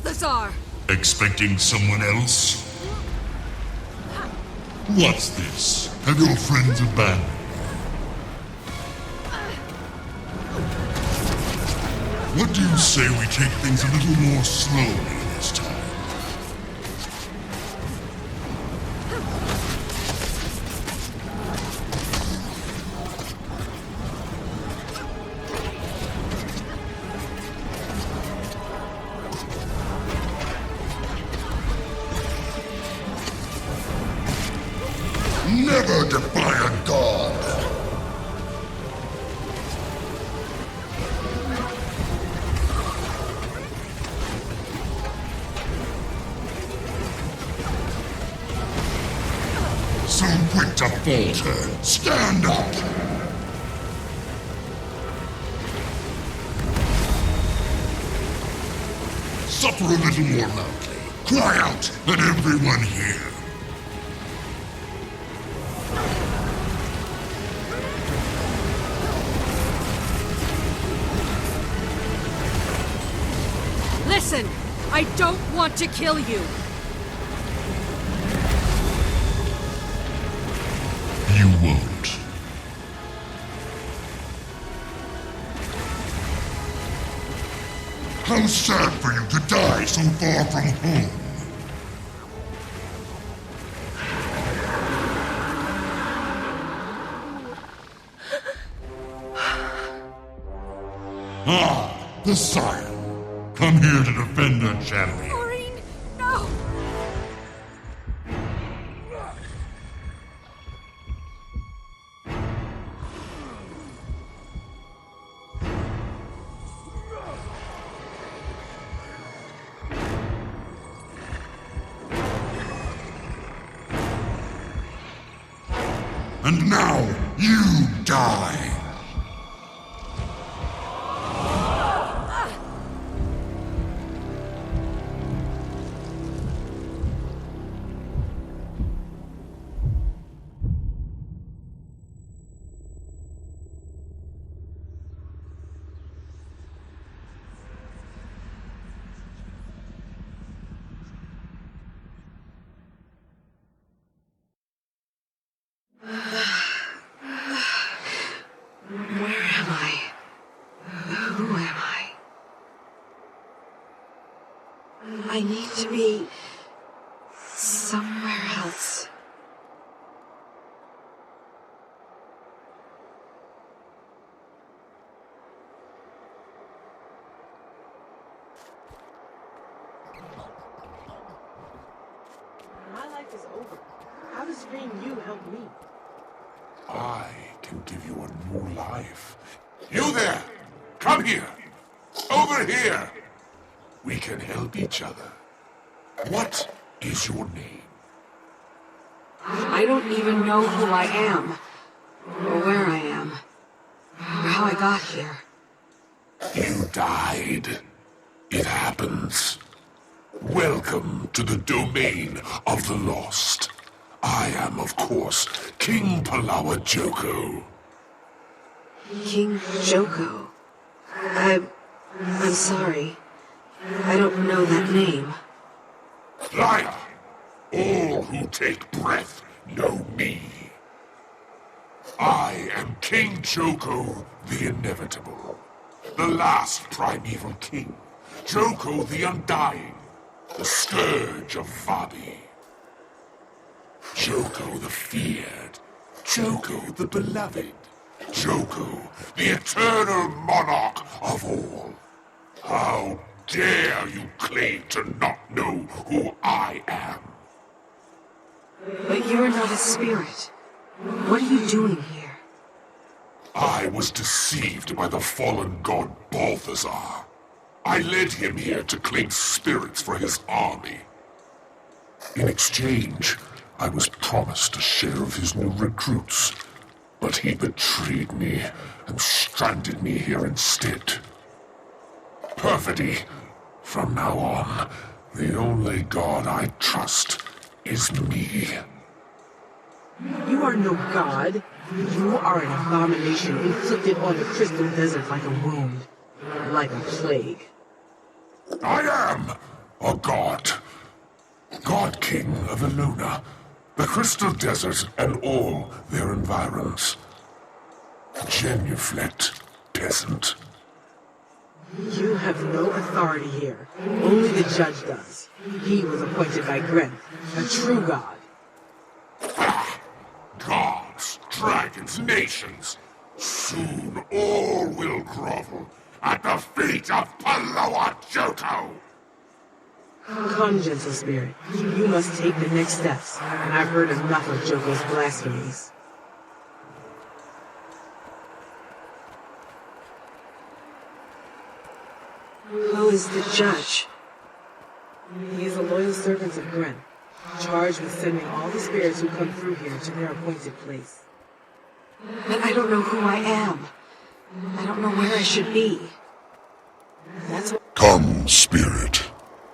Balthazar! Expecting someone else? What's this? Have your friends abandoned? What do you say we take things a little more slowly this time? Never defy a god! So quick to falter! Stand up! Suffer a little more loudly. Cry out, let everyone hear. Listen! I don't want to kill you! You won't. How sad for you to die so far from home. Ah, the sire. Come here to defend our champion. Maureen, no! And now, you die! Where am I? Who am I? I need to be somewhere else. My life is over. How does freeing you help me? I can give you a new life. You there! Come here! Over here! We can help each other. What is your name? I don't even know who I am, or where I am, or how I got here. You died. It happens. Welcome to the domain of the lost. I am, of course, King Palawa Joko. King Joko. I'm sorry. I don't know that name. Liar! All who take breath know me. I am King Joko the Inevitable, the last primeval king. Joko the Undying, the scourge of Vabi. Joko the feared, Joko the beloved, Joko the eternal monarch of all. How dare you claim to not know who I am? But you're not a spirit. What are you doing here? I was deceived by the fallen god Balthazar. I led him here to claim spirits for his army. In exchange, I was promised a share of his new recruits, but he betrayed me and stranded me here instead. Perfidy. From now on, the only god I trust is me. You are no god. You are an abomination inflicted on the crystal desert like a wound, like a plague. I am! A god. God King of Eluna, the Crystal Desert and all their environs. Genuflect, peasant. You have no authority here. Only the judge does. He was appointed by Gren, a true god. Gods, dragons, nations. Soon all will grovel at the feet of Paloa Johto. Come, gentle spirit. You must take the next steps, and I've heard enough of Joko's blasphemies. Who is the judge? He is a loyal servant of Gren, charged with sending all the spirits who come through here to their appointed place. But I don't know who I am. I don't know where I should be. That's what Come, spirit.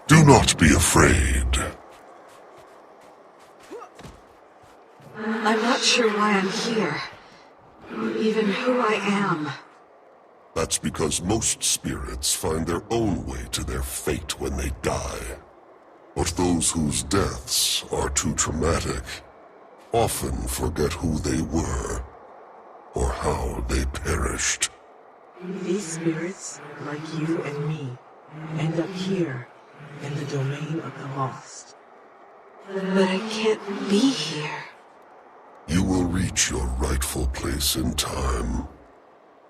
Do not be afraid. I'm not sure why I'm here. Or even who I am. That's because most spirits find their own way to their fate when they die. But those whose deaths are too traumatic often forget who they were, or how they perished. these spirits, like you and me, end up here in the domain of the lost. But I can't be here. You will reach your rightful place in time.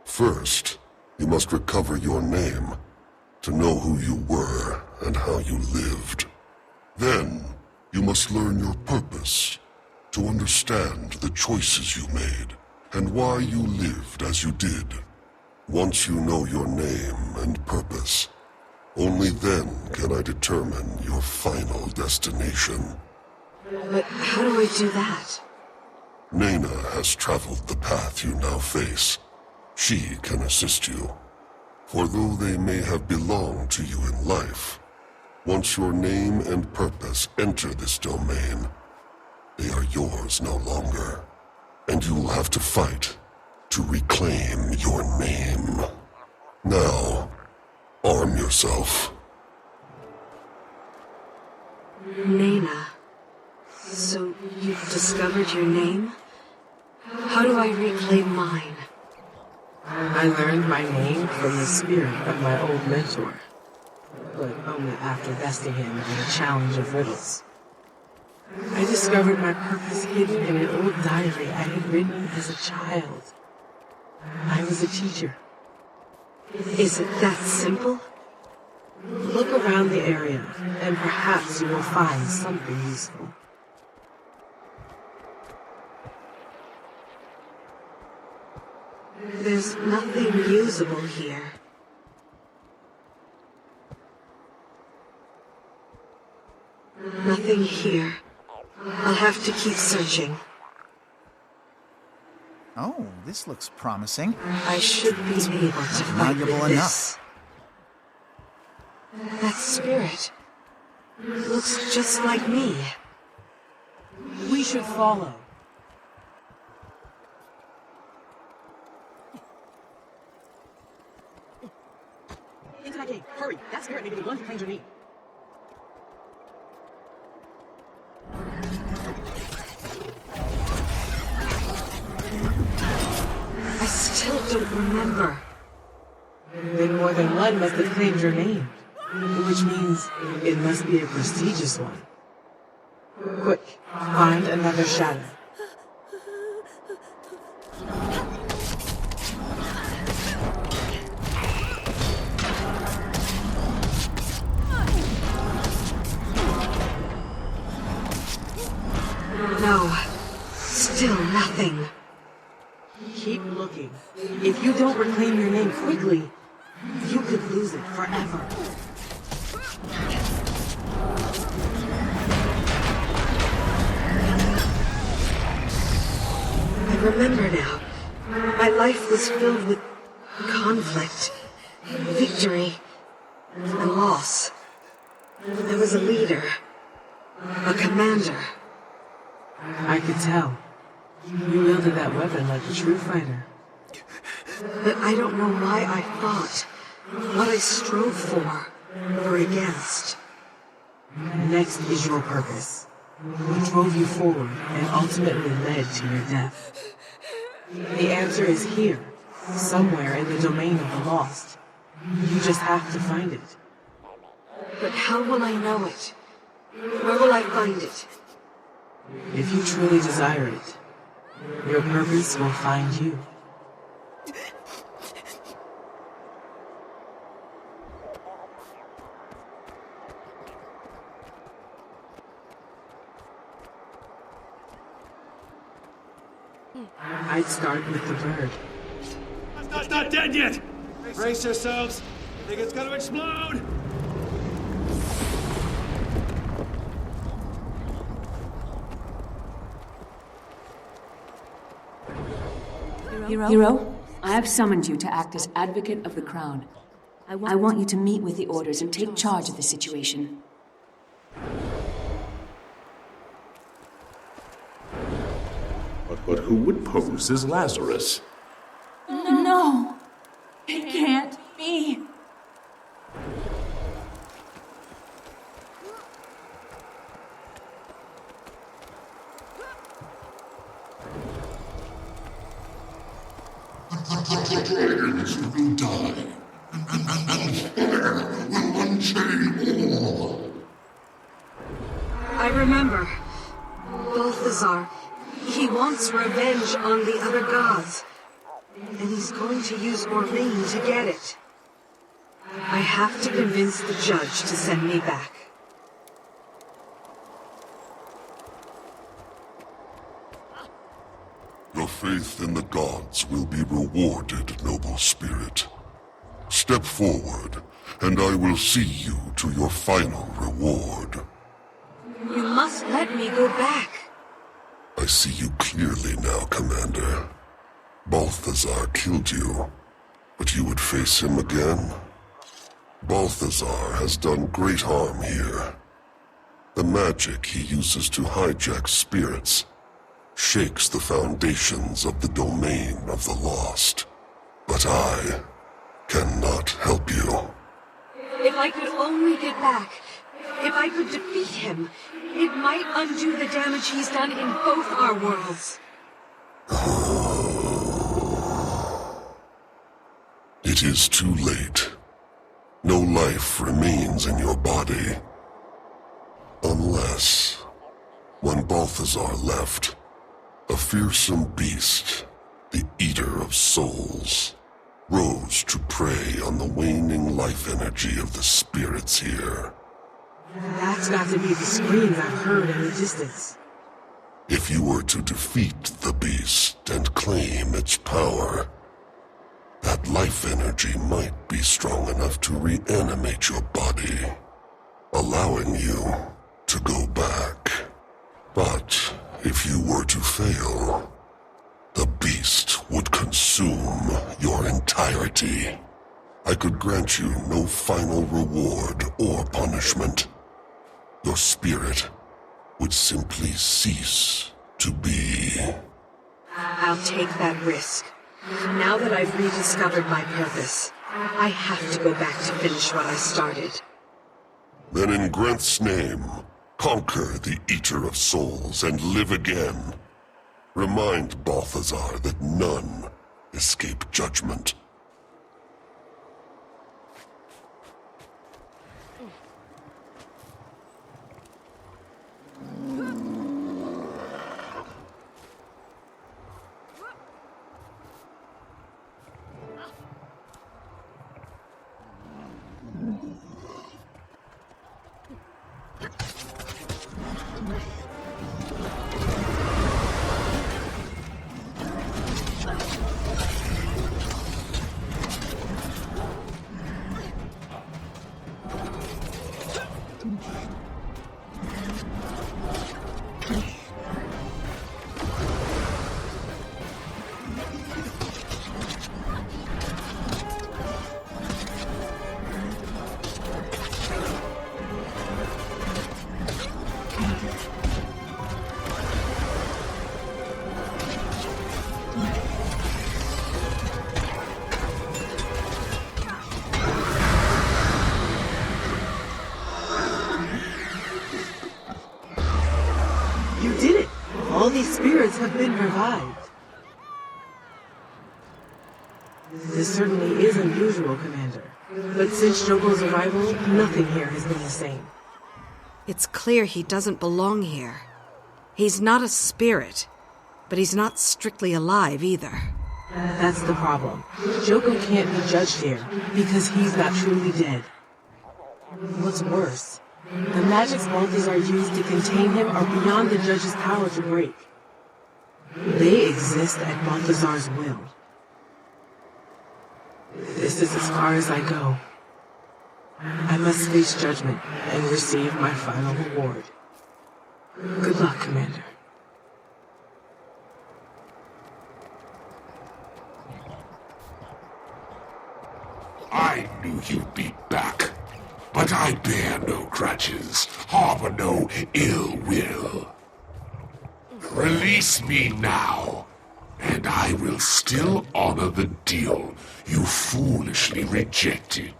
First, you must recover your name, to know who you were and how you lived. Then, you must learn your purpose, to understand the choices you made, and why you lived as you did. Once you know your name and purpose, only then can I determine your final destination. But how do I do that? Nena has traveled the path you now face. She can assist you. For though they may have belonged to you in life, once your name and purpose enter this domain, they are yours no longer. And you will have to fight to reclaim your name. Now, arm yourself. Nena. So you've discovered your name? How do I reclaim mine? I learned my name from the spirit of my old mentor, but only after besting him in a challenge of riddles. I discovered my purpose hidden in an old diary I had written as a child. I was a teacher. Is it that simple? Look around the area, and perhaps you will find something useful. There's nothing usable here. Nothing here. I'll have to keep searching. Oh, this looks promising. I should be able to fight with Valuable this. That spirit looks just like me. We should follow. Into that cave, hurry! That spirit may be the one who claims your name. I still don't remember. Then more than one must have claimed your name, which means it must be a prestigious one. Quick, find another shadow. No, still nothing. Keep looking. If you don't reclaim your name quickly, you could lose it forever. I remember now. My life was filled with conflict, victory, and loss. I was a leader, a commander. I could tell. You wielded that weapon like a true fighter. But I don't know why I fought, what I strove for, or against. Next is your purpose. What drove you forward and ultimately led to your death? The answer is here, somewhere in the domain of the lost. You just have to find it. But how will I know it? Where will I find it? If you truly desire it, your purpose will find you. I'd start with the bird. It's not dead yet! Brace yourselves! I think it's gonna explode! Hero, I have summoned you to act as advocate of the Crown. I want you to meet with the Orders and take charge of the situation. But who would pose as Lazarus? No! It can't be! The dragons will die, and fire will unchain all. I remember. Balthazar. He wants revenge on the other gods. And he's going to use Orlean to get it. I have to convince the judge to send me back. Your faith in the gods will be rewarded, noble spirit. Step forward, and I will see you to your final reward. You must let me go back. I see you clearly now, Commander. Balthazar killed you, but you would face him again? Balthazar has done great harm here. The magic he uses to hijack spirits shakes the foundations of the domain of the lost. But I cannot help you. If I could only get back, if I could defeat him, it might undo the damage he's done in both our worlds. It is too late. No life remains in your body. Unless, when Balthazar left, a fearsome beast, the Eater of Souls, rose to prey on the waning life energy of the spirits here. That's got to be the screams I've heard in the distance. If you were to defeat the beast and claim its power, that life energy might be strong enough to reanimate your body, allowing you to go back. But if you were to fail, the beast would consume your entirety. I could grant you no final reward or punishment. Your spirit would simply cease to be. I'll take that risk. Now that I've rediscovered my purpose, I have to go back to finish what I started. Then in Grenth's name, conquer the Eater of Souls and live again. Remind Balthazar that none escape judgment. have been revived. This certainly is unusual, Commander. But since Jogo's arrival, nothing here has been the same. It's clear he doesn't belong here. He's not a spirit, but he's not strictly alive either. That's the problem. Jogo can't be judged here, because he's not truly dead. What's worse, the magics Balthazar used to contain him are beyond the judge's power to break. They exist at Balthazar's will. This is as far as I go. I must face judgment and receive my final reward. Good luck, Commander. I knew you'd be back. But I bear no grudges, harbor no ill will. Release me now, and I will still honor the deal you foolishly rejected.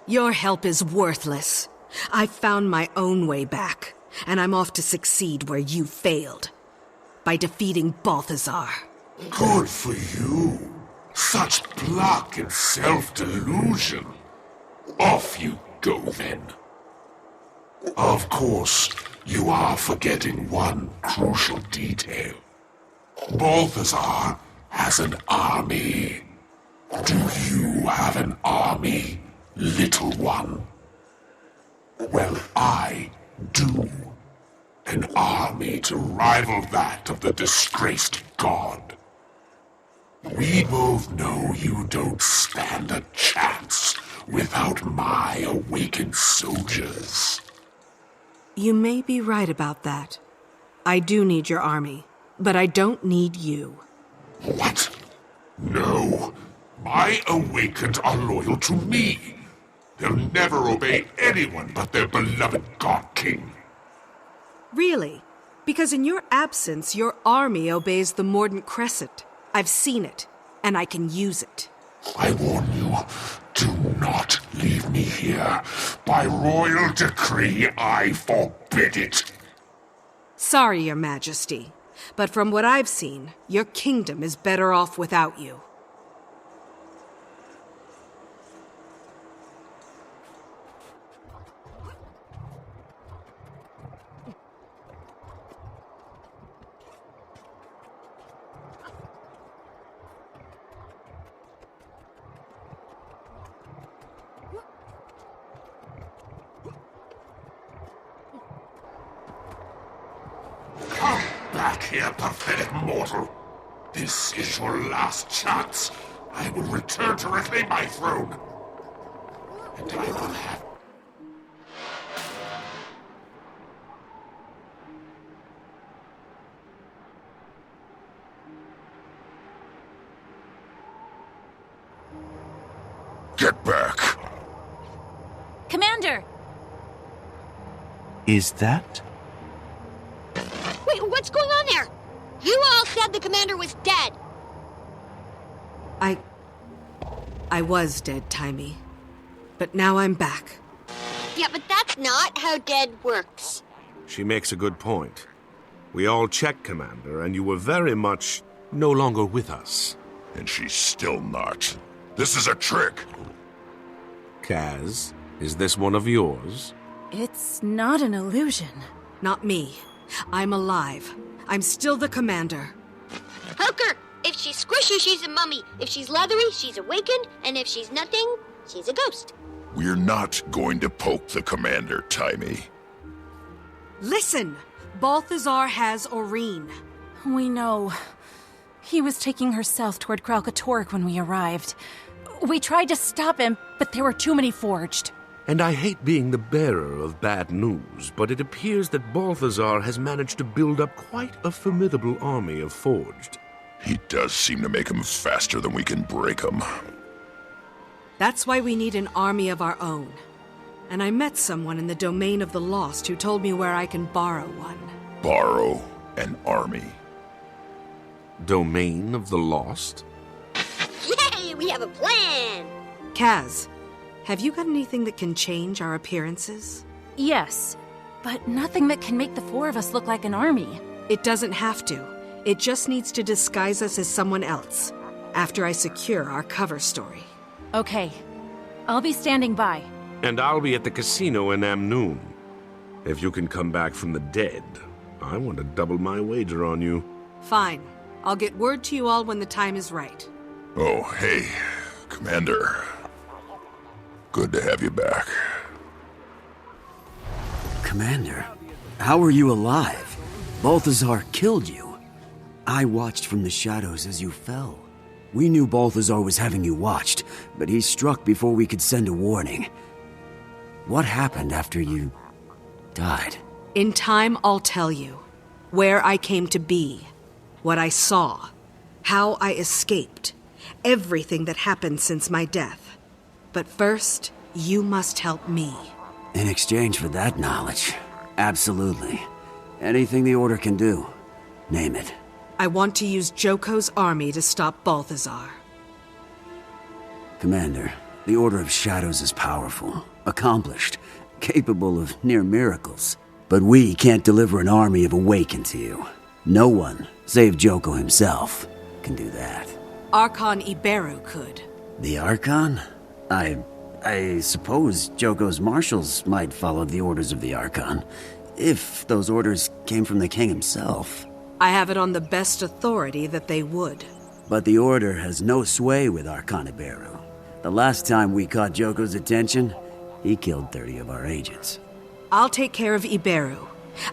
Your help is worthless. I found my own way back, and I'm off to succeed where you failed. By defeating Balthazar. Good for you. Such pluck and self-delusion. Off you go, then. Of course, you are forgetting one crucial detail. Balthazar has an army. Do you have an army, little one? Well, I do. An army to rival that of the disgraced god. We both know you don't stand a chance without my awakened soldiers. You may be right about that. I do need your army, but I don't need you. What? No. My awakened are loyal to me. They'll never obey anyone but their beloved God King. Really? Because in your absence, your army obeys the Mordant Crescent. I've seen it, and I can use it. I warn you, do not leave me here. By royal decree, I forbid it. Sorry, Your Majesty, but from what I've seen, your kingdom is better off without you. Come back here, pathetic mortal. This is your last chance. I will return to reclaim my throne. And I will have... Get back! Commander! Is that? Wait, what's going on there? You all said the commander was dead. I was dead, Timey. But now I'm back. Yeah, but that's not how dead works. She makes a good point. We all checked, Commander, and you were very much no longer with us. And she's still not. This is a trick. Kaz, is this one of yours? It's not an illusion. Not me. I'm alive. I'm still the commander. Poker! If she's squishy, she's a mummy. If she's leathery, she's awakened. And if she's nothing, she's a ghost. We're not going to poke the commander, Timey. Listen! Balthazar has Aurene. We know. He was taking her south toward Kralkatorg when we arrived. We tried to stop him, but there were too many forged. And I hate being the bearer of bad news, but it appears that Balthazar has managed to build up quite a formidable army of forged. He does seem to make them faster than we can break them. That's why we need an army of our own. And I met someone in the domain of the lost who told me where I can borrow one. Borrow an army. Domain of the Lost? Yay! We have a plan! Kaz, have you got anything that can change our appearances? Yes, but nothing that can make the four of us look like an army. It doesn't have to. It just needs to disguise us as someone else, after I secure our cover story. Okay. I'll be standing by. And I'll be at the casino in Amnoon. If you can come back from the dead, I want to double my wager on you. Fine. I'll get word to you all when the time is right. Oh, hey, Commander. Good to have you back. Commander, how are you alive? Balthazar killed you. I watched from the shadows as you fell. We knew Balthazar was having you watched, but he struck before we could send a warning. What happened after you died? In time, I'll tell you. Where I came to be. What I saw. How I escaped. Everything that happened since my death. But first, you must help me. In exchange for that knowledge, absolutely. Anything the Order can do, name it. I want to use Joko's army to stop Balthazar. Commander, the Order of Shadows is powerful, accomplished, capable of near miracles. But we can't deliver an army of Awakened to you. No one, save Joko himself, can do that. Archon Iberu could. The Archon? I suppose Joko's marshals might follow the orders of the Archon, if those orders came from the king himself. I have it on the best authority that they would. But the Order has no sway with Archon Iberu. The last time we caught Joko's attention, he killed 30 of our agents. I'll take care of Iberu.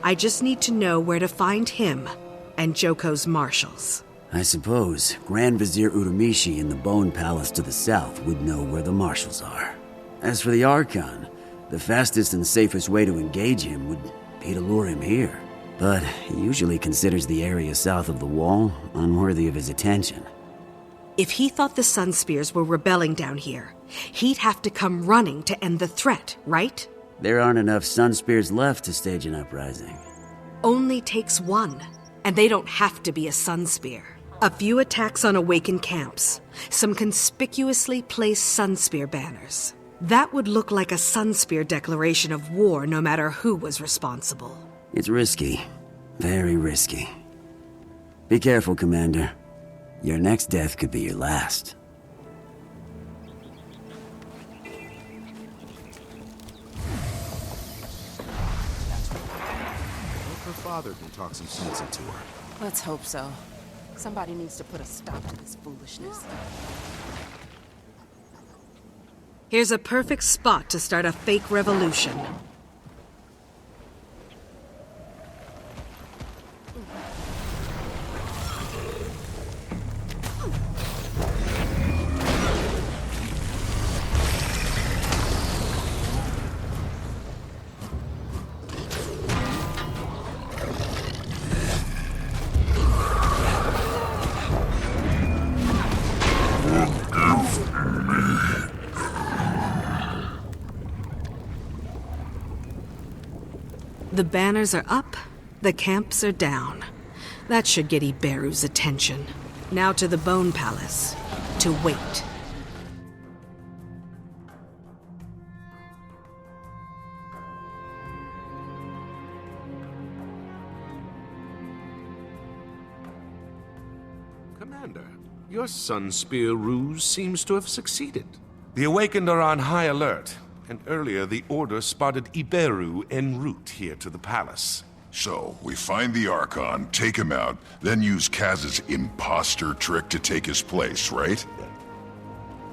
I just need to know where to find him and Joko's marshals. I suppose Grand Vizier Uramishi in the Bone Palace to the south would know where the marshals are. As for the Archon, the fastest and safest way to engage him would be to lure him here. But he usually considers the area south of the wall unworthy of his attention. If he thought the Sunspears were rebelling down here, he'd have to come running to end the threat, right? There aren't enough Sunspears left to stage an uprising. Only takes one, and they don't have to be a Sunspear. A few attacks on Awakened camps, some conspicuously placed Sunspear banners. That would look like a Sunspear declaration of war no matter who was responsible. It's risky. Very risky. Be careful, Commander. Your next death could be your last. Her father can talk some sense into her. Let's hope so. Somebody needs to put a stop to this foolishness. Here's a perfect spot to start a fake revolution. The banners are up, the camps are down. That should get Iberu's attention. Now to the Bone Palace, to wait. Commander, your Sunspear ruse seems to have succeeded. The Awakened are on high alert, and earlier the Order spotted Iberu en route here to the palace. So, we find the Archon, take him out, then use Kaz's imposter trick to take his place, right?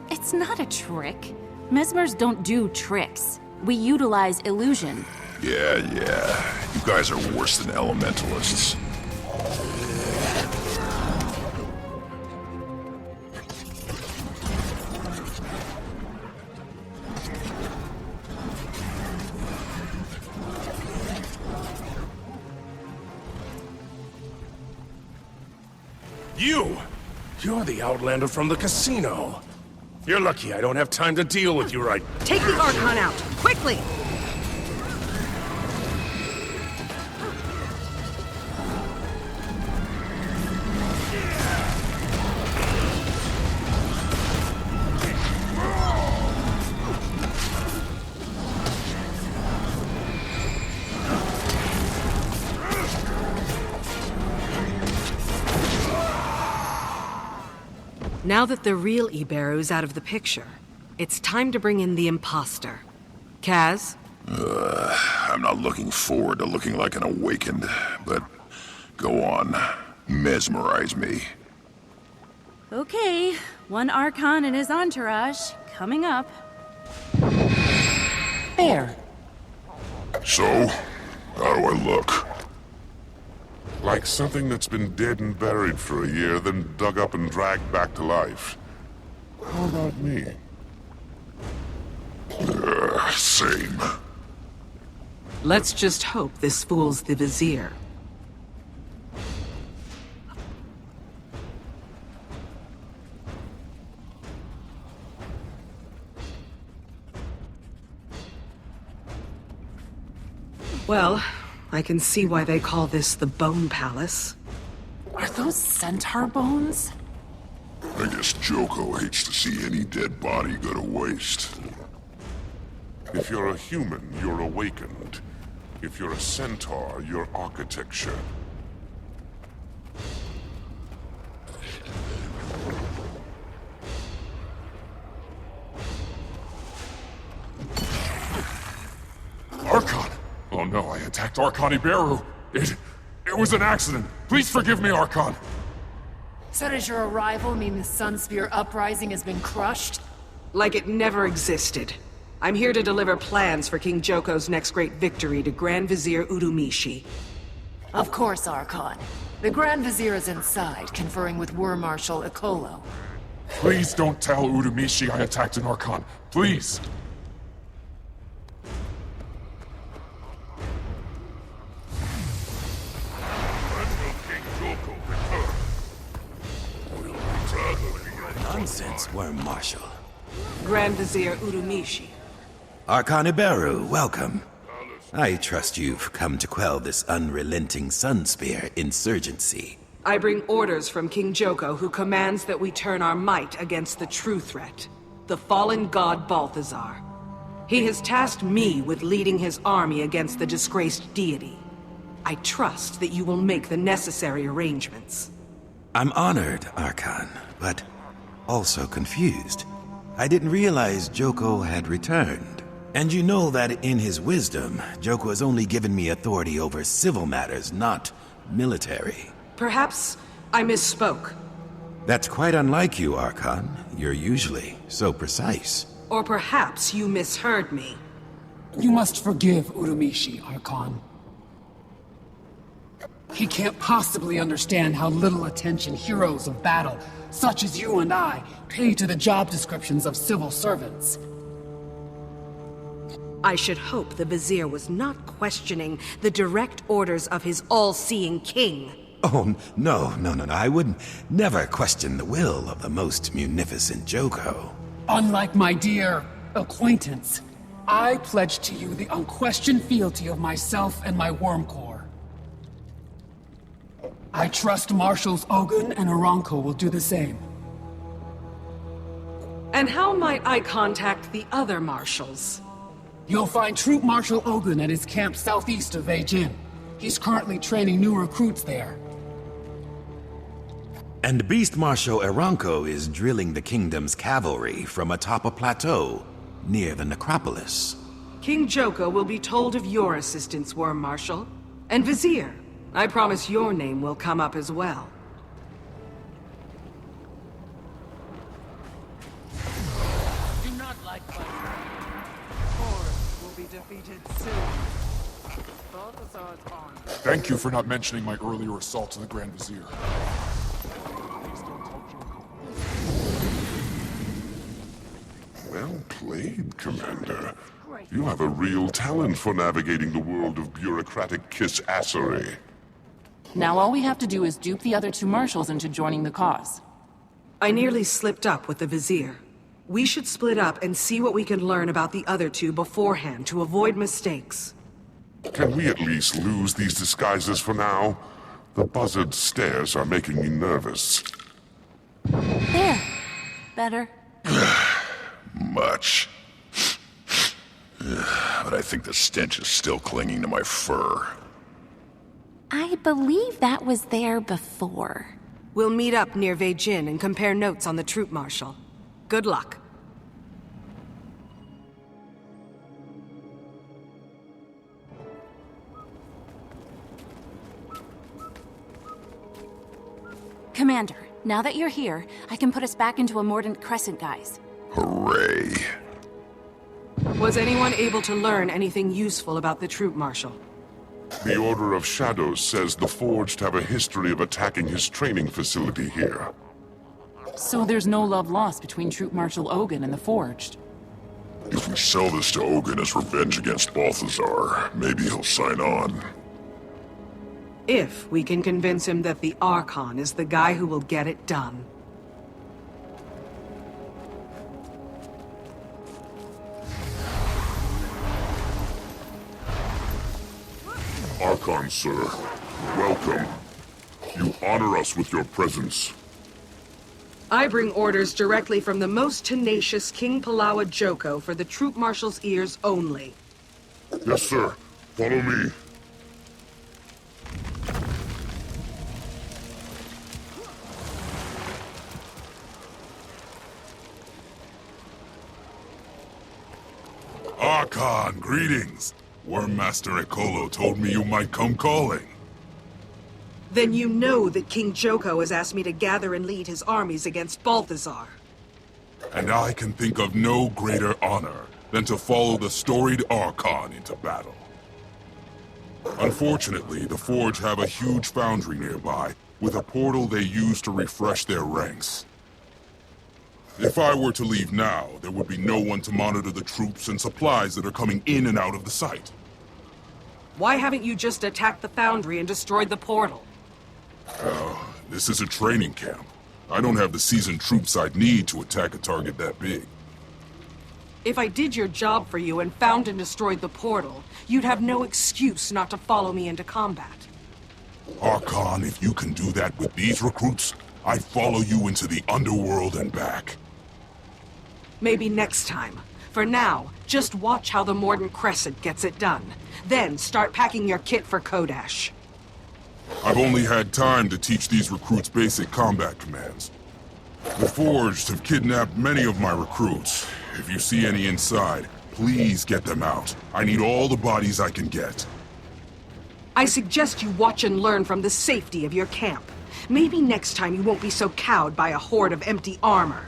It's not a trick. Mesmers don't do tricks. We utilize illusion. Yeah. You guys are worse than elementalists. You're the Outlander from the casino. You're lucky I don't have time to deal with you right. Take the Archon out, quickly! Now that the real Iberu's out of the picture, it's time to bring in the imposter. Kaz? I'm not looking forward to looking like an awakened, but go on. Mesmerize me. Okay, one Archon and his entourage coming up. There. So, how do I look? Like something that's been dead and buried for a year, then dug up and dragged back to life. How about me? Same. Let's just hope this fools the Vizier. Well, I can see why they call this the Bone Palace. Are those centaur bones? I guess Joko hates to see any dead body go to waste. If you're a human, you're awakened. If you're a centaur, you're architecture. Archon! Oh no, I attacked Archon Iberu. It was an accident. Please forgive me, Archon. So does your arrival mean the Sunspear uprising has been crushed? Like it never existed. I'm here to deliver plans for King Joko's next great victory to Grand Vizier Urumishi. Of course, Archon. The Grand Vizier is inside, conferring with War Marshal Ikolo. Please don't tell Urumishi I attacked an Archon. Please! Nonsense, Worm Marshal. Grand Vizier Urumishi. Archon Iberu, welcome. I trust you've come to quell this unrelenting Sunspear insurgency. I bring orders from King Joko, who commands that we turn our might against the true threat, the fallen god Balthazar. He has tasked me with leading his army against the disgraced deity. I trust that you will make the necessary arrangements. I'm honored, Archon, but also confused. I didn't realize Joko had returned. And you know that in his wisdom, Joko has only given me authority over civil matters, not military. Perhaps I misspoke. That's quite unlike you, Archon. You're usually so precise. Or perhaps you misheard me. You must forgive Urumishi, Archon. He can't possibly understand how little attention heroes of battle, such as you and I, pay to the job descriptions of civil servants. I should hope the Vizier was not questioning the direct orders of his all-seeing king. Oh, no. I would never question the will of the most munificent Joko. Unlike my dear acquaintance, I pledge to you the unquestioned fealty of myself and my Worm Corps. I trust Marshals Ogun and Aranko will do the same. And how might I contact the other marshals? You'll find Troop Marshal Ogun at his camp southeast of Beijing. He's currently training new recruits there. And Beast Marshal Aranko is drilling the kingdom's cavalry from atop a plateau near the necropolis. King Joko will be told of your assistance, Worm Marshal. And Vizier, I promise your name will come up as well. Do not like Horus will be defeated soon. Balthazar's on. Thank you for not mentioning my earlier assault to the Grand Vizier. Well played, Commander. You have a real talent for navigating the world of bureaucratic kiss-assery. Now all we have to do is dupe the other two marshals into joining the cause. I nearly slipped up with the Vizier. We should split up and see what we can learn about the other two beforehand to avoid mistakes. Can we at least lose these disguises for now? The buzzard stares are making me nervous. There. Better. Much. But I think the stench is still clinging to my fur. I believe that was there before. We'll meet up near Beijing and compare notes on the troop marshal. Good luck. Commander, now that you're here, I can put us back into a Mordant Crescent, guys. Hooray. Was anyone able to learn anything useful about the troop marshal? The Order of Shadows says the Forged have a history of attacking his training facility here. So there's no love lost between Troop Marshal Ogun and the Forged. If we sell this to Ogun as revenge against Balthazar, maybe he'll sign on. If we can convince him that the Archon is the guy who will get it done. Archon, sir. Welcome. You honor us with your presence. I bring orders directly from the most tenacious King Palawa Joko for the troop marshal's ears only. Yes, sir. Follow me. Archon, greetings. Wormmaster Ekolo told me you might come calling. Then you know that King Joko has asked me to gather and lead his armies against Balthazar. And I can think of no greater honor than to follow the storied Archon into battle. Unfortunately, the Forge have a huge foundry nearby, with a portal they use to refresh their ranks. If I were to leave now, there would be no one to monitor the troops and supplies that are coming in and out of the site. Why haven't you just attacked the foundry and destroyed the portal? This is a training camp. I don't have the seasoned troops I'd need to attack a target that big. If I did your job for you and found and destroyed the portal, you'd have no excuse not to follow me into combat. Archon, if you can do that with these recruits, I'd follow you into the underworld and back. Maybe next time. For now, just watch how the Mordant Crescent gets it done. Then start packing your kit for Kodash. I've only had time to teach these recruits basic combat commands. The Forged have kidnapped many of my recruits. If you see any inside, please get them out. I need all the bodies I can get. I suggest you watch and learn from the safety of your camp. Maybe next time you won't be so cowed by a horde of empty armor.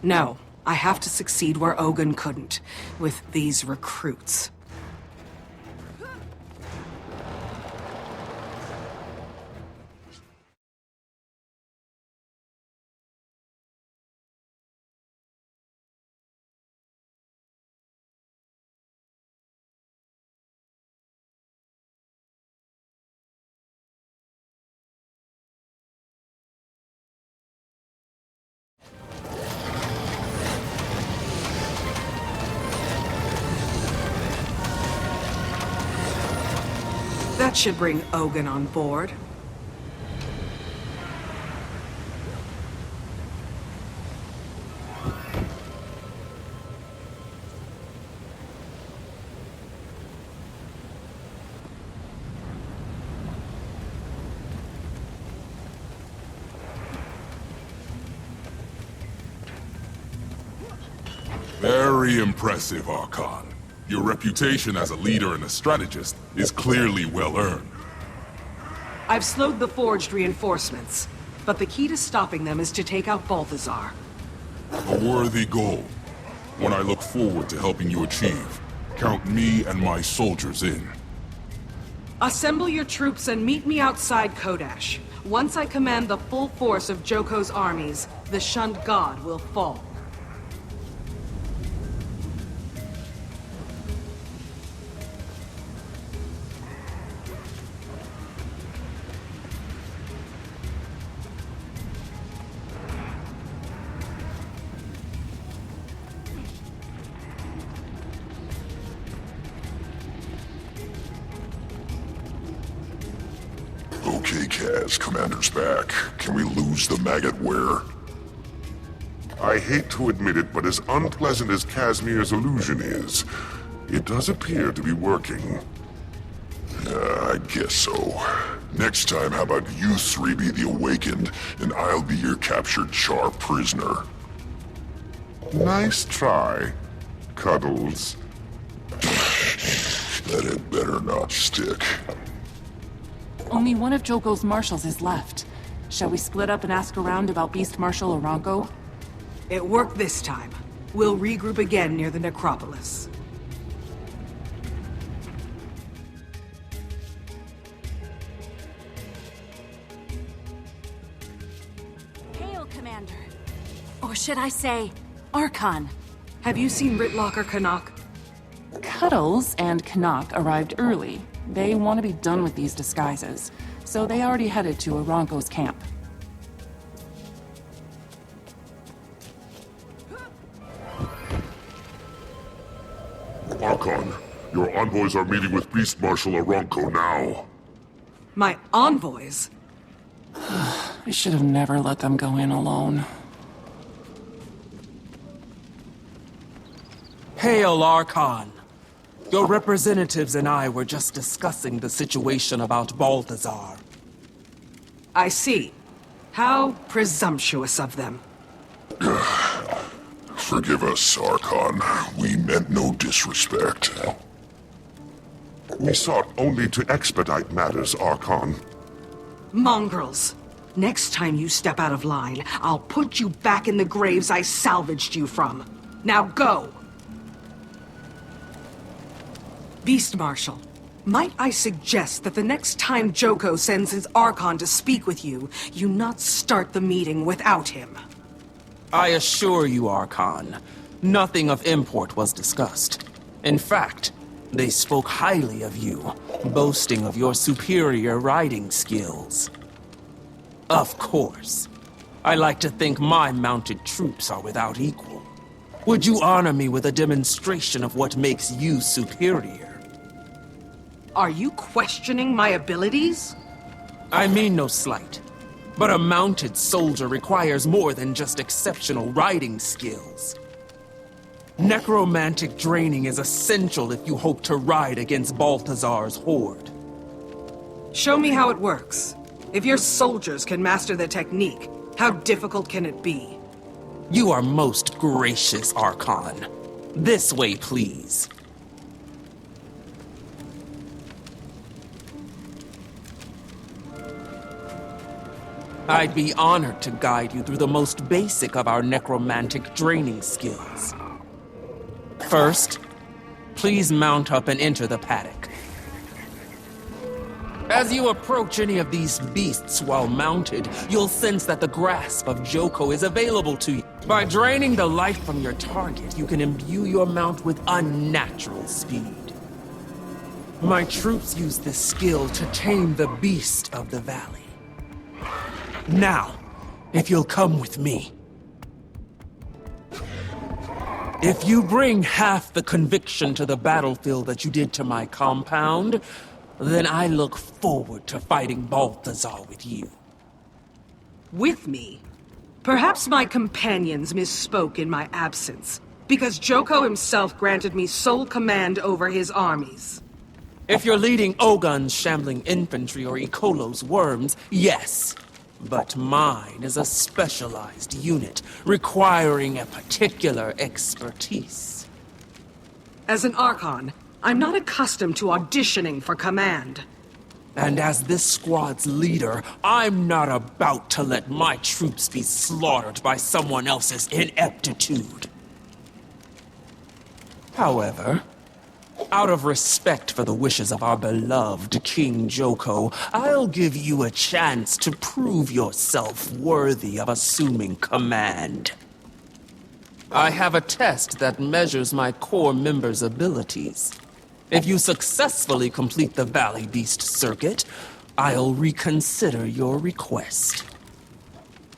No, I have to succeed where Ogun couldn't, with these recruits. That should bring Ogun on board. Very impressive, Archon. Your reputation as a leader and a strategist is clearly well earned. I've slowed the Forged reinforcements, but the key to stopping them is to take out Balthazar. A worthy goal, one I look forward to helping you achieve. Count me and my soldiers in. Assemble your troops and meet me outside Kodash. Once I command the full force of Joko's armies, the shunned god will fall. Kaz, Commander's back. Can we lose the maggot wear? I hate to admit it, but as unpleasant as Casimir's illusion is, it does appear to be working. I guess so. Next time, how about you three be the Awakened, and I'll be your captured Char prisoner? Nice try, Cuddles. That had better not stick. Only one of Joko's marshals is left. Shall we split up and ask around about Beast Marshal Aranko? It worked this time. We'll regroup again near the necropolis. Hail, Commander. Or should I say, Archon. Have you seen Ritlock or Canuck? Cuddles and Canuck arrived early. They want to be done with these disguises, so they already headed to Aranko's camp. Archon, your envoys are meeting with Beast Marshal Aranko now. My envoys? I should have never let them go in alone. Hail, Archon. Your representatives and I were just discussing the situation about Balthazar. I see. How presumptuous of them. Forgive us, Archon. We meant no disrespect. We sought only to expedite matters, Archon. Mongrels. Next time you step out of line, I'll put you back in the graves I salvaged you from. Now go! Beast Marshal, might I suggest that the next time Joko sends his Archon to speak with you, you not start the meeting without him? I assure you, Archon, nothing of import was discussed. In fact, they spoke highly of you, boasting of your superior riding skills. Of course, I like to think my mounted troops are without equal. Would you honor me with a demonstration of what makes you superior? Are you questioning my abilities? I mean no slight. But a mounted soldier requires more than just exceptional riding skills. Necromantic draining is essential if you hope to ride against Balthazar's horde. Show me how it works. If your soldiers can master the technique, how difficult can it be? You are most gracious, Archon. This way, please. I'd be honored to guide you through the most basic of our necromantic draining skills. First, please mount up and enter the paddock. As you approach any of these beasts while mounted, you'll sense that the grasp of Joko is available to you. By draining the life from your target, you can imbue your mount with unnatural speed. My troops use this skill to tame the beast of the valley. Now, if you'll come with me. If you bring half the conviction to the battlefield that you did to my compound, then I look forward to fighting Balthazar with you. With me? Perhaps my companions misspoke in my absence, because Joko himself granted me sole command over his armies. If you're leading Ogun's shambling infantry or Ikolo's worms, yes. But mine is a specialized unit, requiring a particular expertise. As an Archon, I'm not accustomed to auditioning for command. And as this squad's leader, I'm not about to let my troops be slaughtered by someone else's ineptitude. However, out of respect for the wishes of our beloved King Joko, I'll give you a chance to prove yourself worthy of assuming command. I have a test that measures my core members' abilities. If you successfully complete the Valley Beast circuit, I'll reconsider your request.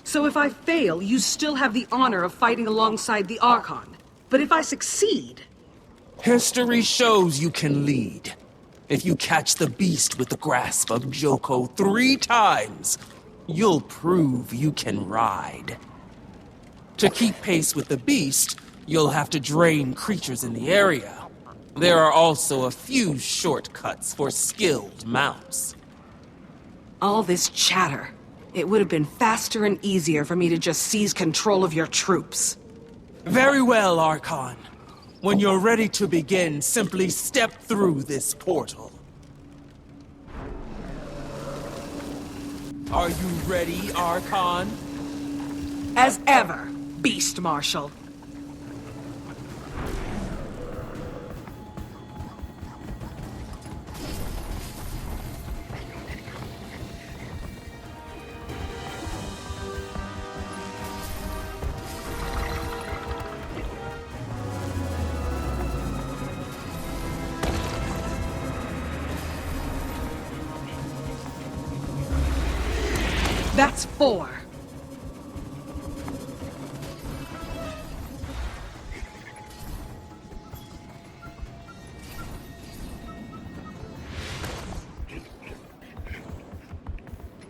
So if I fail, you still have the honor of fighting alongside the Archon. But if I succeed... History shows you can lead. If you catch the beast with the grasp of Joko 3 times, you'll prove you can ride. To keep pace with the beast, you'll have to drain creatures in the area. There are also a few shortcuts for skilled mounts. All this chatter. It would have been faster and easier for me to just seize control of your troops. Very well, Archon. When you're ready to begin, simply step through this portal. Are you ready, Archon? As ever, Beast Marshal. That's 4.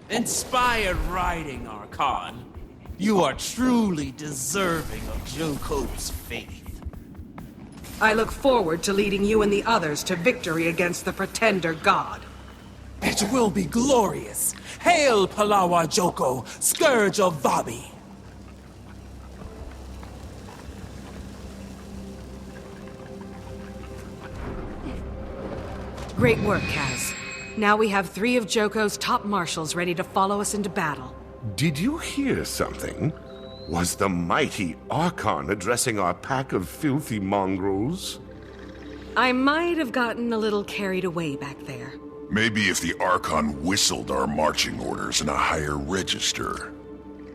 Inspired riding, Archon. You are truly deserving of Joko's faith. I look forward to leading you and the others to victory against the Pretender God. It will be glorious. Hail Palawa Joko, Scourge of Vabi. Great work, Kaz. Now we have 3 of Joko's top marshals ready to follow us into battle. Did you hear something? Was the mighty Archon addressing our pack of filthy mongrels? I might have gotten a little carried away back there. Maybe if the Archon whistled our marching orders in a higher register.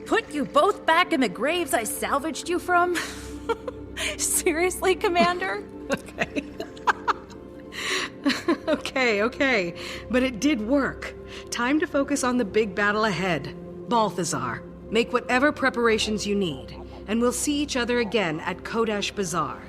Put you both back in the graves I salvaged you from? Seriously, Commander? Okay. But it did work. Time to focus on the big battle ahead. Balthazar, make whatever preparations you need, and we'll see each other again at Kodesh Bazaar.